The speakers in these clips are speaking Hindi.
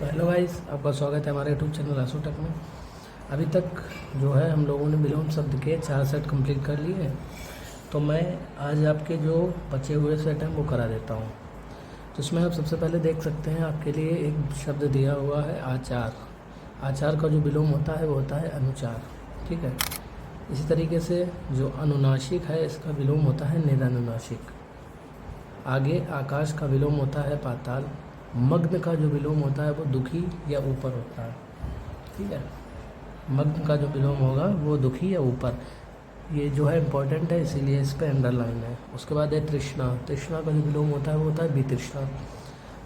तो हेलो गाइस, आपका स्वागत है हमारे यूट्यूब चैनल आसू टेक में। अभी तक जो है हम लोगों ने विलोम शब्द के 4 सेट कंप्लीट कर लिए हैं। तो मैं आज आपके जो बचे हुए सेट हैं वो करा देता हूँ। तो इसमें आप सबसे पहले देख सकते हैं, आपके लिए एक शब्द दिया हुआ है आचार। आचार का जो विलोम होता है वो होता है अनुचार। ठीक है। इसी तरीके से जो अनुनासिक है, इसका विलोम होता है निरनुनासिक। आगे आकाश का विलोम होता है पाताल। मग्न का जो विलोम होता है वो दुखी या ऊपर होता है। ठीक है। मग्न का जो विलोम होगा वो दुखी या ऊपर, ये जो है इम्पोर्टेंट है, इसीलिए इस पर अंडरलाइन है। उसके बाद है तृष्णा। तृष्णा का जो विलोम होता है वो होता है वितृष्णा।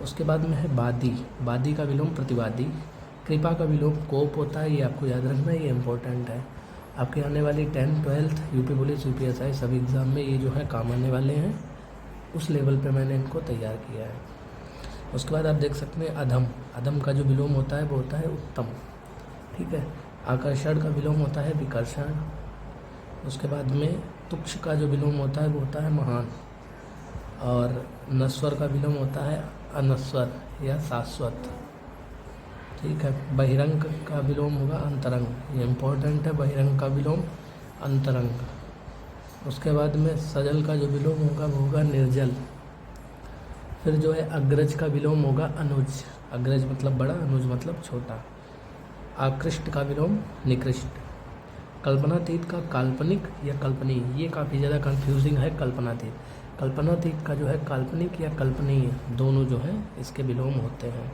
उसके बाद में है वादी। वादी का विलोम प्रतिवादी। कृपा का विलोम कोप होता है, ये आपको याद रखना, ये इम्पोर्टेंट है। आपके आने वाली 10th 12th UP police UPSI सभी एग्ज़ाम में ये जो है काम आने वाले हैं। उस लेवल पे मैंने इनको तैयार किया है। उसके बाद आप देख सकते हैं अधम। अधम का जो विलोम होता है वो होता है उत्तम। ठीक है। आकर्षण का विलोम होता है विकर्षण। उसके बाद में तुक्ष का जो विलोम होता है वो होता है महान। और नश्वर का विलोम होता है अनश्वर या शाश्वत। ठीक है। बहिरंग का विलोम होगा अंतरंग, ये इम्पोर्टेंट है, बहिरंग का विलोम अंतरंग। उसके बाद में सजल का जो विलोम होगा वो होगा निर्जल। फिर जो है अग्रज का विलोम होगा अनुज। अग्रज मतलब बड़ा, अनुज मतलब छोटा। आकृष्ट का विलोम निकृष्ट। कल्पनातीत का काल्पनिक या कल्पनीय, ये काफ़ी ज़्यादा कंफ्यूजिंग है। कल्पनातीत, कल्पनातीत का जो है काल्पनिक या कल्पनीय, दोनों जो है इसके विलोम होते हैं।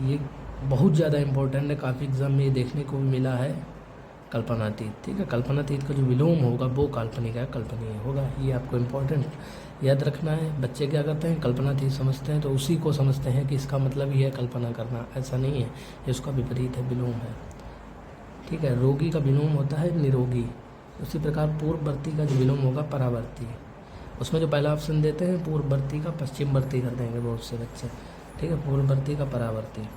ये बहुत ज़्यादा इम्पोर्टेंट है, काफ़ी एग्जाम में ये देखने को भी मिला है कल्पनातीत। ठीक है। कल्पनातीत का जो विलोम होगा वो काल्पनिक या कल्पनीय होगा, ये आपको इम्पोर्टेंट याद रखना है। बच्चे क्या करते हैं, कल्पनातीत समझते हैं तो उसी को समझते हैं कि इसका मतलब ये है कल्पना करना, ऐसा नहीं है, ये उसका विपरीत है, विलोम है। ठीक है। रोगी का विलोम होता है निरोगी। उसी प्रकार पूर्ववर्ती का जो विलोम होगा परावर्ती। उसमें जो पहला ऑप्शन देते हैं पूर्ववर्ती का पश्चिमवर्ती कर देंगे बहुत से बच्चे। ठीक है। पूर्ववर्ती का परावर्ती।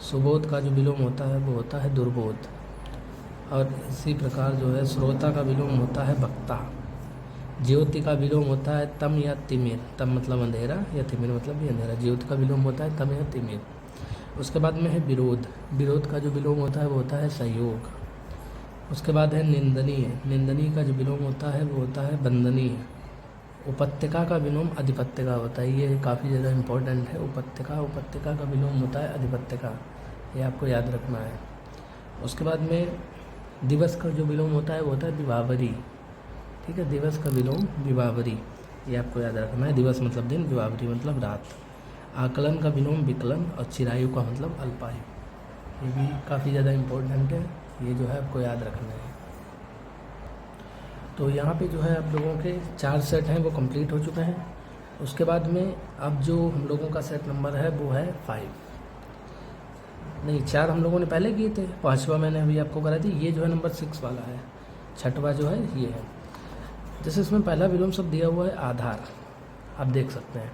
सुबोध का जो विलोम होता है वो होता है दुर्बोध। और इसी प्रकार जो है श्रोता का विलोम होता है वक्ता। ज्योति का विलोम होता है तम या तिमिर। तम मतलब अंधेरा या तिमिर मतलब भी अंधेरा। ज्योति का विलोम होता है तम या तिमिर। उसके बाद में है विरोध। विरोध का जो विलोम होता है वो होता है सहयोग। उसके बाद है निंदनीय। निंदनीय का जो विलोम होता है वो होता है वंदनीय। उपत्यका का विलोम अधिपत्यका होता है, ये काफ़ी ज़्यादा इम्पोर्टेंट है। उपत्यका का विलोम होता है अधिपत्यका, ये आपको याद रखना है। उसके बाद में दिवस का जो विलोम होता है वो होता है दिवावरी। ठीक है। दिवस का विलोम विवावरी, ये आपको याद रखना है। दिवस मतलब दिन, विवावरी मतलब रात। आकलन का विलोम विकलन और चिरायु का मतलब अल्पायु, ये भी काफ़ी ज़्यादा इम्पोर्टेंट है, ये जो है आपको याद रखना है। तो यहाँ पे जो है आप लोगों के 4 सेट हैं वो कंप्लीट हो चुके हैं। उसके बाद में अब जो हम लोगों का सेट नंबर है वो है 5। नहीं, 4 हम लोगों ने पहले किए थे, 5वां मैंने अभी आपको करा दी। ये जो है नंबर 6 वाला है, 6वां जो है ये है। जैसे इसमें पहला विलोम शब्द दिया हुआ है आधार, आप देख सकते हैं।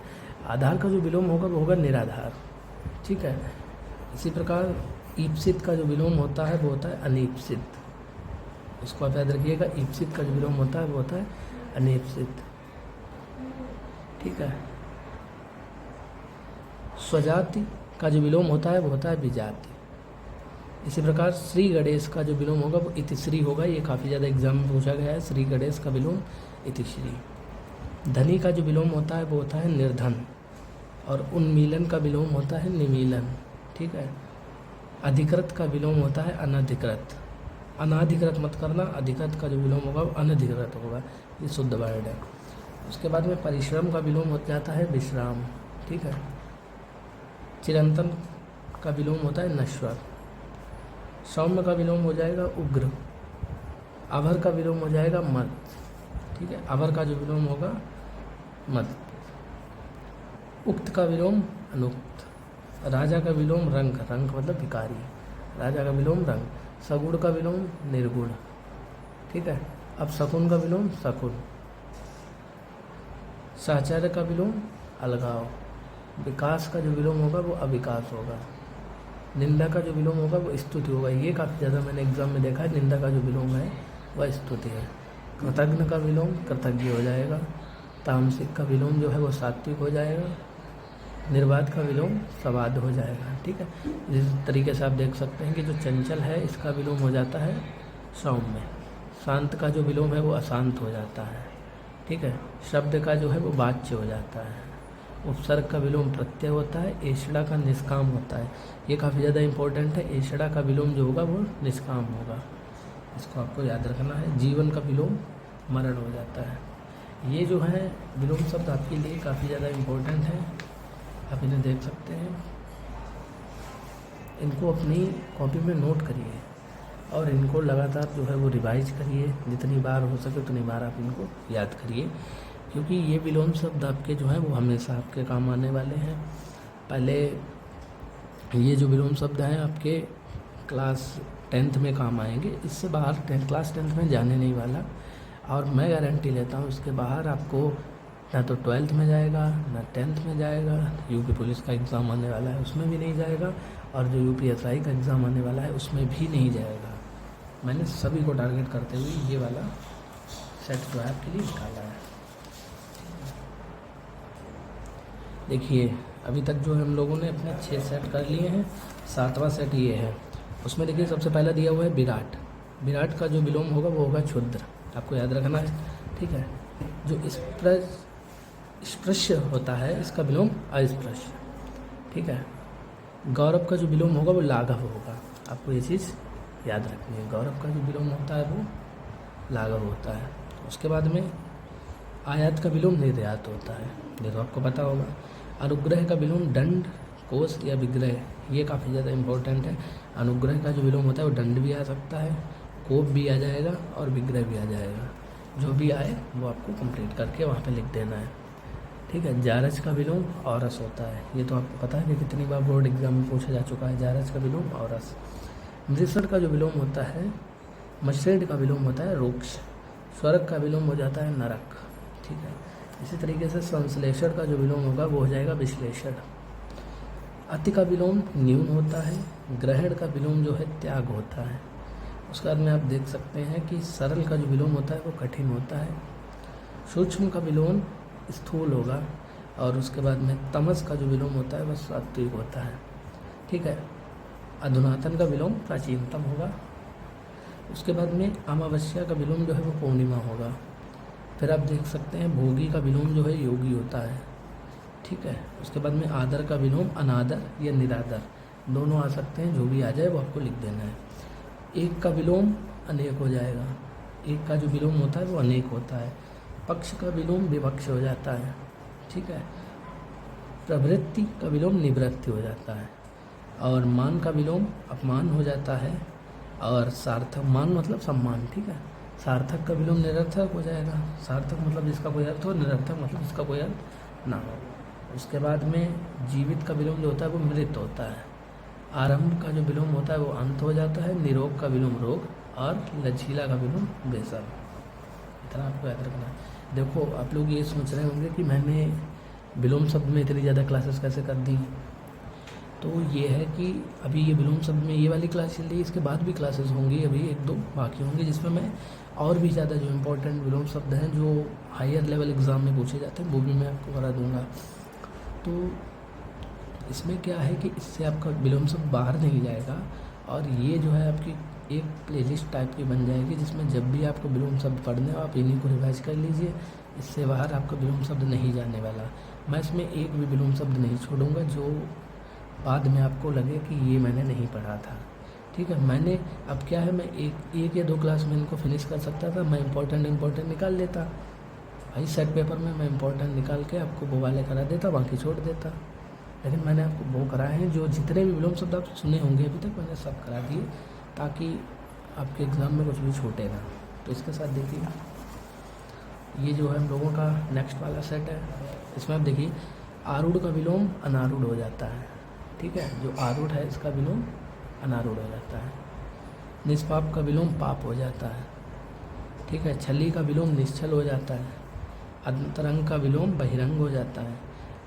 आधार का जो विलोम होगा वो होगा निराधार। ठीक है। इसी प्रकार ईप्सित का जो विलोम होता है वो होता है अनीप्सित, इसको आप याद रखिएगा। ईप्सित का जो विलोम होता है वो होता है अनीप्सित। ठीक है। स्वजाति का जो विलोम होता है वो होता है विजाति। इसी प्रकार श्री गणेश का जो विलोम होगा वो इतिश्री होगा, ये काफ़ी ज़्यादा एग्जाम में पूछा गया है। श्री गणेश का विलोम इतिश्री। धनी का जो विलोम होता है वो होता है निर्धन। और उन्मीलन का विलोम होता है निमीलन। ठीक है। अधिकृत का विलोम होता है अनधिकृत। अनाधिकृत मत करना, अधिकृत का जो विलोम होगा वो अनधिकृत होगा, ये शुद्ध वर्ड है। उसके बाद में परिश्रम का विलोम हो जाता है विश्राम। ठीक है। चिरंतन का विलोम होता है नश्वर। सौम्य का विलोम हो जाएगा उग्र। अभर का विलोम हो जाएगा मद। ठीक है। अभर का जो विलोम होगा मद। उक्त का विलोम अनुक्त। राजा का विलोम रंग। रंग मतलब भिखारी, राजा का विलोम रंग। सगुण का विलोम निर्गुण। ठीक है। अब शकुन का विलोम शकुन। साहचर्य का विलोम अलगाव। विकास का जो विलोम होगा वो अविकास होगा। निंदा का जो विलोम होगा वो स्तुति होगा, ये काफ़ी ज़्यादा मैंने एग्जाम में देखा है। निंदा का जो विलोम है वह स्तुति है। कृतज्ञ का विलोम कृतज्ञ हो जाएगा। तामसिक का विलोम जो है वो सात्विक हो जाएगा। निर्वात का विलोम सवाद हो जाएगा। ठीक है, इस तरीके से आप देख सकते हैं कि जो चंचल है इसका विलोम हो जाता है सौम्य, शांत का जो विलोम है वो अशांत हो जाता है। ठीक है, शब्द का जो है वो वाच्य हो जाता है, उपसर्ग का विलोम प्रत्यय होता है, एषड़ा का निष्काम होता है। ये काफ़ी ज़्यादा इंपॉर्टेंट है, एषड़ा का विलोम जो होगा वो निष्काम होगा, इसको आपको याद रखना है। जीवन का विलोम मरण हो जाता है। ये जो है विलोम शब्द आपके लिए काफ़ी ज़्यादा इम्पोर्टेंट है, आप इन्हें देख सकते हैं। इनको अपनी कॉपी में नोट करिए और इनको लगातार जो है वो रिवाइज करिए, जितनी बार हो सके उतनी बार आप इनको याद करिए, क्योंकि ये विलोम शब्द आपके जो हैं वो हमेशा आपके काम आने वाले हैं। पहले ये जो विलोम शब्द हैं आपके क्लास 10th में काम आएंगे, इससे बाहर क्लास 10th में जाने नहीं वाला, और मैं गारंटी लेता हूँ इसके बाहर आपको ना तो 12th में जाएगा, ना 10th में जाएगा। यूपी पुलिस का एग्ज़ाम आने वाला है उसमें भी नहीं जाएगा, और जो यूपीएसआई का एग्ज़ाम आने वाला है उसमें भी नहीं जाएगा। मैंने सभी को टारगेट करते हुए ये वाला सेट जो है आपके लिए निकाला है। देखिए अभी तक जो हम लोगों ने अपने 6 सेट कर लिए हैं, 7वां सेट ये है। उसमें देखिए सबसे पहला दिया हुआ है विराट। विराट का जो विलोम होगा वो होगा क्षुद्र, आपको याद रखना है। ठीक है, जो स्पृश्य होता है इसका विलोम अस्पृश्य। ठीक है, गौरव का जो विलोम होगा वो लाघव होगा, आपको ये चीज़ याद रखनी है। गौरव का जो विलोम होता है वो लाघव होता है। उसके बाद में आयात का विलोम निर्यात होता है, ये तो आपको पता होगा। अनुग्रह का विलोम दंड, कोष या विग्रह, ये काफ़ी ज़्यादा इम्पोर्टेंट है। अनुग्रह का जो विलोम होता है वो दंड भी आ सकता है, कोप भी आ जाएगा और विग्रह भी आ जाएगा। जो भी आए वो आपको कंप्लीट करके वहाँ पे लिख देना है। ठीक है, जारज का विलोम औरस होता है, ये तो आपको पता है कि कितनी बार बोर्ड एग्जाम में पूछा जा चुका है। जारज का विलोम औरस। मृषण का जो विलोम होता है, मशरेड का विलोम होता है रुक्ष। स्वर्ग का विलोम हो जाता है नरक। ठीक है, इसी तरीके से संश्लेषण का जो विलोम होगा वो हो जाएगा विश्लेषण। अति का विलोम न्यून होता है। ग्रहण का विलोम जो है त्याग होता है। उसके बाद में आप देख सकते हैं कि सरल का जो विलोम होता है वो कठिन होता है। सूक्ष्म का विलोम स्थूल होगा, और उसके बाद में तमस का जो विलोम होता है वह सात्विक होता है। ठीक है, अधुनातन का विलोम प्राचीनतम होगा। उसके बाद में अमावस्या का विलोम जो है वो पूर्णिमा होगा। फिर आप देख सकते हैं भोगी का विलोम जो है योगी होता है। ठीक है, उसके बाद में आदर का विलोम अनादर या निरादर, दोनों आ सकते हैं, जो भी आ जाए वो आपको लिख देना है। एक का विलोम अनेक हो जाएगा, एक का जो विलोम होता है वो अनेक होता है। पक्ष का विलोम विपक्ष हो जाता है। ठीक है, प्रवृत्ति का विलोम निवृत्ति हो जाता है, और मान का विलोम अपमान हो जाता है, और सार्थक, मान मतलब सम्मान। ठीक है, सार्थक का विलोम निरर्थक हो जाएगा। सार्थक मतलब जिसका कोई अर्थ हो, निरर्थक मतलब जिसका कोई अर्थ ना हो। उसके बाद में जीवित का विलोम जो होता है वो मृत होता है। आरंभ का जो विलोम होता है वो अंत हो जाता है। निरोग का विलोम रोग, और लचीला का विलोम बेसर। इतना आपको याद रखना है। देखो आप लोग ये सोच रहे होंगे कि मैंने विलोम शब्द में इतनी ज़्यादा क्लासेस कैसे कर दी, तो ये है कि अभी ये विलोम शब्द में ये वाली क्लास चल रही है, इसके बाद भी क्लासेस होंगी, अभी 1-2 बाकी होंगी, जिसमें मैं और भी ज़्यादा जो इम्पोर्टेंट विलोम शब्द हैं जो हायर लेवल एग्ज़ाम में पूछे जाते हैं वो भी मैं आपको करा दूँगा। तो इसमें क्या है कि इससे आपका विलोम शब्द बाहर नहीं जाएगा, और ये जो है आपकी एक प्लेलिस्ट टाइप की बन जाएगी, जिसमें जब भी आपको विलोम शब्द पढ़ने हो आप इन्हीं को रिवाइज कर लीजिए। इससे बाहर आपका विलोम शब्द नहीं जाने वाला। मैं इसमें एक भी विलोम शब्द नहीं छोड़ूंगा जो बाद में आपको लगे कि ये मैंने नहीं पढ़ा था। ठीक है, मैंने अब क्या है, मैं एक या 2 क्लास में इनको फिनिश कर सकता था, मैं इम्पोर्टेंट निकाल लेता भाई। सेट पेपर में मैं इम्पोर्टेंट निकाल के आपको वो वाले करा देता, बाकी छोड़ देता। लेकिन मैंने आपको वो कराए हैं, जो जितने भी विलोम शब्द आप सुने होंगे अभी तक मैंने सब करा दिए, ताकि आपके एग्ज़ाम में कुछ भी छूटे ना। तो इसके साथ देखिए ये जो है हम लोगों का नेक्स्ट वाला सेट है। इसमें आप देखिए आरूढ़ का विलोम अनारूढ़ हो जाता है। ठीक है, जो आरूढ़ है इसका विलोम अनारूढ़ हो जाता है। निष्पाप का विलोम पाप हो जाता है। ठीक है, छली का विलोम निश्चल हो जाता है। अंतरंग का विलोम बहिरंग हो जाता है।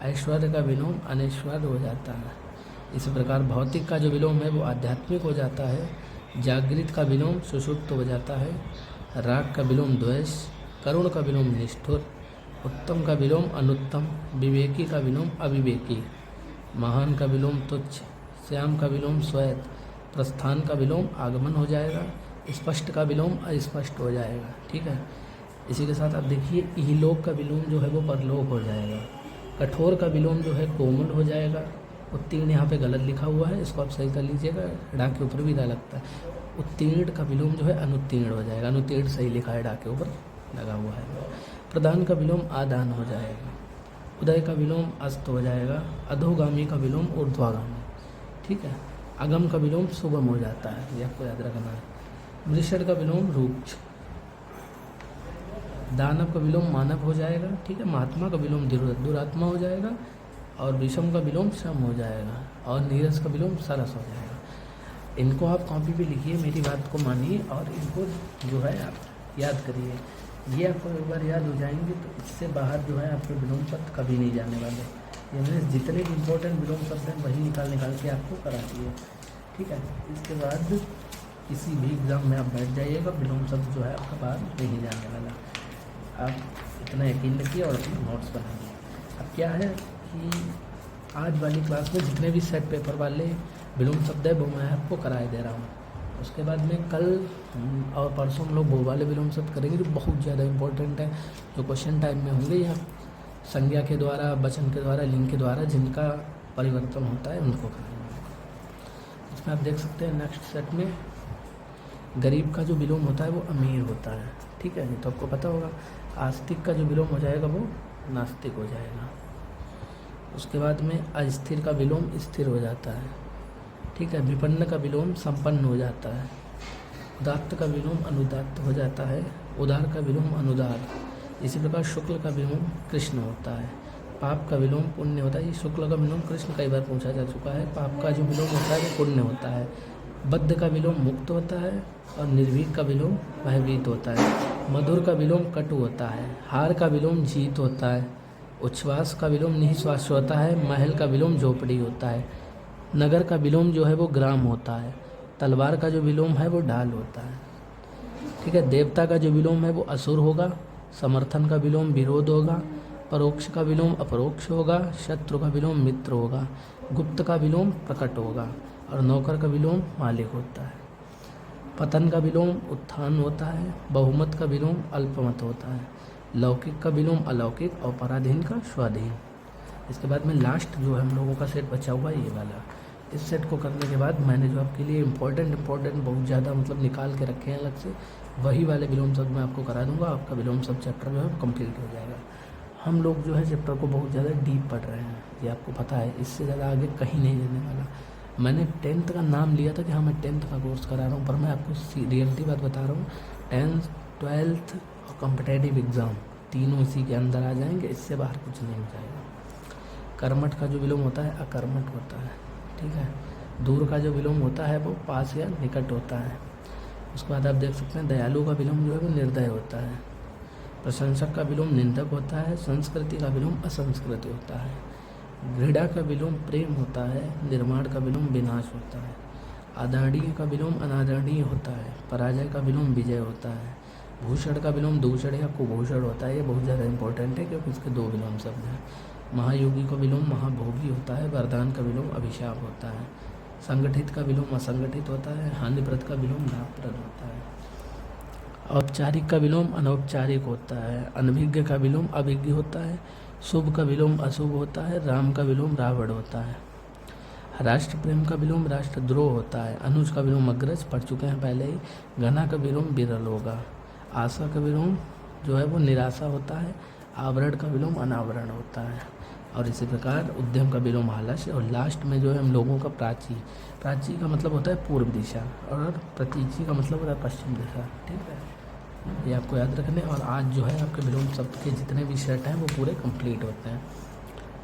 ऐश्वर्य का विलोम अनैश्वर्य हो जाता है। इसी प्रकार भौतिक का जो विलोम है वो आध्यात्मिक हो जाता है। जागृत का विलोम सुषुप्त हो जाता है। राग का विलोम द्वेष। करुण का विलोम निष्ठुर। उत्तम का विलोम अनुत्तम। विवेकी का विलोम अविवेकी। महान का विलोम तुच्छ, श्याम का विलोम श्वेत, प्रस्थान का विलोम आगमन हो जाएगा, स्पष्ट का विलोम अस्पष्ट हो जाएगा। ठीक है, इसी के साथ आप देखिए इहलोक का विलोम जो है वो परलोक हो जाएगा, कठोर का विलोम जो है कोमल हो जाएगा। उत्तीर्ण यहाँ पे गलत लिखा हुआ है, इसको आप सही कर लीजिएगा, डा के ऊपर भी ला लगता है। उत्तीर्ण का विलोम जो है अनुत्तीर्ण हो जाएगा, अनुत्तीर्ण सही लिखा है, डा के ऊपर लगा हुआ है। प्रदान का विलोम आदान हो जाएगा, उदय का विलोम अस्त हो जाएगा, अधोगामी का विलोम ऊर्ध्वागामी। ठीक है, अगम का विलोम सुगम हो जाता है, ये आपको याद रखना है। मृषण का विलोम रूक्ष, दानव का विलोम मानव हो जाएगा। ठीक है, महात्मा का विलोम दुरात्मा हो जाएगा, और विषम का विलोम श्रम हो जाएगा, और नीरस का विलोम सरस हो जाएगा। इनको आप कॉपी पे लिखिए, मेरी बात को मानिए, और इनको जो है आप याद करिए। ये आपको एक बार याद हो जाएंगे तो इससे बाहर जो है आपके विलोम शब्द कभी नहीं जाने वाले। ये मैंने जितने भी इम्पोर्टेंट विलोम शब्द हैं वही निकाल के आपको कराती है। ठीक है, इसके बाद किसी भी एग्ज़ाम में आप बैठ जाइएगा, विलोम शब्द जो है आपका बाहर नहीं जाने वाला। आप इतना यकीन रखिए और अपने नोट्स बनाइए। अब क्या है कि आज वाली क्लास में जितने भी सेट पेपर वाले विलोम शब्द है वो मैं आपको कराए दे रहा हूँ। उसके बाद में कल और परसों हम लोग वो वाले विलोम शब्द करेंगे जो बहुत ज़्यादा इंपॉर्टेंट है, जो क्वेश्चन टाइम में होंगे या संज्ञा के द्वारा, वचन के द्वारा, लिंग के द्वारा जिनका परिवर्तन होता है उनको करेंगे। इसमें आप देख सकते हैं नेक्स्ट सेट में गरीब का जो विलोम होता है वो अमीर होता है। ठीक है, ये तो आपको पता होगा। आस्तिक का जो विलोम हो जाएगा वो नास्तिक हो जाएगा। उसके बाद में अस्थिर का विलोम स्थिर हो जाता है। ठीक है, विपन्न का विलोम संपन्न हो जाता है। उदात्त का विलोम अनुदात्त हो जाता है। उदार का विलोम अनुदार। इसी प्रकार शुक्ल का विलोम कृष्ण होता है। पाप का विलोम पुण्य होता है। ये शुक्ल का विलोम कृष्ण कई बार पूछा जा चुका है। पाप का जो विलोम होता है वो पुण्य होता है। बद्ध का विलोम मुक्त होता है, और निर्भीक का विलोम भयभीत होता है। मधुर का विलोम कटु होता है। हार का विलोम जीत होता है। उच्छ्वास का विलोम निःश्वास होता है। महल का विलोम झोपड़ी होता है। नगर का विलोम जो है वो ग्राम होता है। तलवार का जो विलोम है वो ढाल होता है। ठीक है, देवता का जो विलोम है वो असुर होगा। समर्थन का विलोम विरोध होगा। परोक्ष का विलोम अपरोक्ष होगा। शत्रु का विलोम मित्र होगा। गुप्त का विलोम प्रकट होगा, और नौकर का विलोम मालिक होता है। पतन का विलोम उत्थान होता है। बहुमत का विलोम अल्पमत होता है। लौकिक का विलोम अलौकिक, और पराधीन का स्वाधीन। इसके बाद में लास्ट जो है हम लोगों का सेट बचा हुआ है ये वाला। इस सेट को करने के बाद मैंने जो आपके लिए इम्पोर्टेंट बहुत ज़्यादा मतलब निकाल के रखे हैं अलग से, वही वाले विलोम शब्द मैं आपको करा दूंगा। आपका विलोम शब्द चैप्टर जो है कंप्लीट हो जाएगा। हम लोग जो है चैप्टर को बहुत ज़्यादा डीप पढ़ रहे हैं, ये आपको पता है। इससे ज़्यादा आगे कहीं नहीं जाने वाला। मैंने 10th का नाम लिया था कि हाँ मैं 10th का कोर्स करा रहा हूँ, पर मैं आपको रियलिटी बात बता रहा हूँ। 10th, 12th और कॉम्पिटेटिव एग्ज़ाम तीनों इसी के अंदर आ जाएंगे, इससे बाहर कुछ नहीं हो जाएगा। कर्मठ का जो विलोम होता है अकर्मठ होता है। ठीक है, दूर का जो विलोम होता है वो पास या निकट होता है। उसके बाद आप देख सकते हैं दयालु का विलोम जो है वो निर्दय होता है। प्रशंसक का विलोम निंदक होता है। संस्कृति का विलोम असंस्कृति होता है। घृणा का विलोम प्रेम होता है। निर्माण का विलोम विनाश होता है। आदरणीय का विलोम अनादरणीय होता है। पराजय का विलोम विजय होता है। भूषण का विलोम दूषण या कुभूषण होता है। ये बहुत ज़्यादा इंपॉर्टेंट है क्योंकि इसके दो विलोम शब्द हैं। महायोगी का विलोम महाभोगी होता है। वरदान का विलोम अभिशाप होता है। संगठित का विलोम असंगठित होता है। हानिप्रद का विलोम लाभप्रद होता है। औपचारिक का विलोम अनौपचारिक होता है। अनभिज्ञ का विलोम अभिज्ञ होता है। शुभ का विलोम अशुभ होता है। राम का विलोम रावण होता है। राष्ट्र प्रेम का विलोम राष्ट्रद्रोह होता है। अनुज का विलोम अग्रज, पढ़ चुके हैं पहले ही। घना का विलोम विरल होगा। आशा का विलोम जो है वो निराशा होता है। आवरण का विलोम अनावरण होता है। और इसी प्रकार उद्यम का विलोम आलस्य। और लास्ट में जो है हम लोगों का प्राची। प्राची का मतलब होता है पूर्व दिशा, और प्रतीची का मतलब होता है पश्चिम दिशा। ठीक है, ये आपको याद रखने। और आज जो है आपके विलोम शब्द के जितने भी सेट हैं वो पूरे कंप्लीट होते हैं।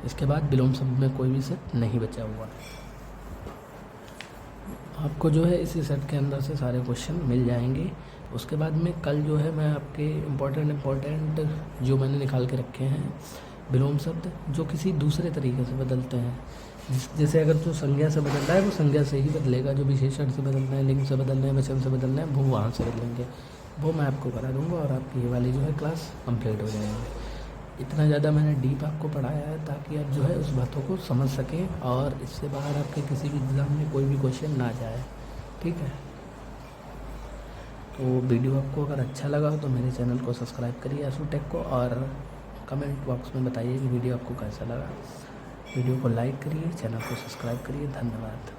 इसके बाद विलोम शब्द में कोई भी सेट नहीं बचा हुआ। आपको जो है इसी सेट के अंदर से सारे क्वेश्चन मिल जाएंगे। उसके बाद में कल जो है मैं आपके इम्पोर्टेंट जो मैंने निकाल के रखे हैं विलोम शब्द जो किसी दूसरे तरीके से बदलते हैं, जैसे अगर जो संज्ञा से बदल रहा है वो संज्ञा से ही बदलेगा, जो विशेषण से बदलना है, लिंग से बदलना है, वचन से बदलना है, वो वहाँ से बदलेंगे। वो मैं आपको करा दूँगा और आपकी ये वाली जो है क्लास कंप्लीट हो जाएगी। इतना ज़्यादा मैंने डीप आपको पढ़ाया है ताकि आप जो है उस बातों को समझ सकें और इससे बाहर आपके किसी भी एग्ज़ाम में कोई भी क्वेश्चन ना जाए, ठीक है। तो वीडियो आपको अगर अच्छा लगा हो तो मेरे चैनल को सब्सक्राइब करिए आशु टेक को, और कमेंट बॉक्स में बताइए कि वीडियो आपको कैसा लगा। वीडियो को लाइक करिए, चैनल को सब्सक्राइब करिए। धन्यवाद।